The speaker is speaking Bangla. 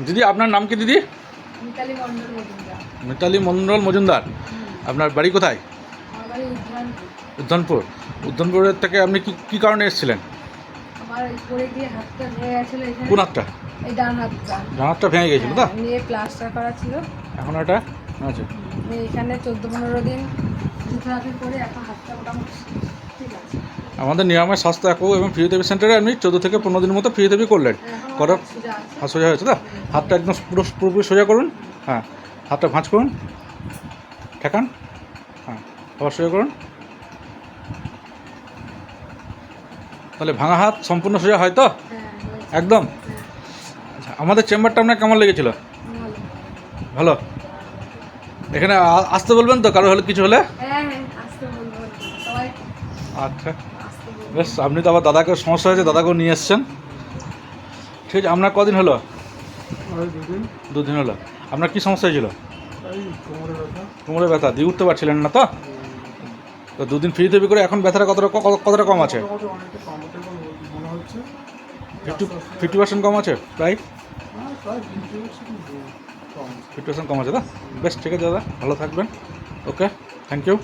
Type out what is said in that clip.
দিদি আপনার নাম কি দিদি? মিতালি মণ্ডল মজুমদার। মিতালি মণ্ডল মজুমদার। আপনার বাড়ি কোথায়? আমার বাড়ি উদ্ধানপুর। উদ্যানপুর। উদ্যানপুরের থেকে আপনি কি কারণে এসেছিলেন? আমার এই পড়ে গিয়ে হাতটা ভেঙে গেছিলো এখানে। কোন হাতটা? এই ডান হাতটা। ডান হাতটা ভেঙে গিয়েছিল তো? নিয়ে প্লাস্টার করা ছিল। এখন এটা আচ্ছা এখানে 14-15 দিন ফিজিওথেরাপি করে এখন হাতটা মোটামুটি ঠিক আছে। আমাদের নিরাময় স্বাস্থ্য একু এবং ফিজিওথেরাপি সেন্টারে আপনি 14 থেকে 15 দিনের মতো ফিজিওথেরাপি করলেন। এখন করার হাত সোজা আছে। হাত সোজা হয়েছে তো? হাতটা একদম পুরোপুরি সোজা করুন। হ্যাঁ, হাতটা ভাঁজ করুন, ঠেকান। হ্যাঁ, আবার সোজা করুন। তাহলে ভাঙা হাত সম্পূর্ণ সোজা হয় তো? হয়েছে। একদম। আচ্ছা, আমাদের চেম্বারটা আপনার কেমন লেগেছিল? ভালো। ভালো। এখানে আসতে বলবেন তো কারো হলে কিছু হলে? হ্যাঁ, আসতে বলবো সবাই। আচ্ছা আসতে বলবো। বেশ, আপনি তো আবার দাদাকে সমস্যা হয়েছে, দাদাকেও নিয়ে এসছেন। ঠিক আছে, আপনার কদিন হলো? 2 দিন হলো। আপনার কি সমস্যা হয়েছিল? কোমরে ব্যথা দিয়ে উঠতে পারছিলেন না তো? তো 2 দিন ফিজিওথেরাপি করে এখন ব্যথাটা কতটা কম আছে? 50% কম আছে প্রায়? 50% কম আছে তো? বেশ, ঠিক আছে দাদা, ভালো থাকবেন। ওকে, থ্যাংক ইউ।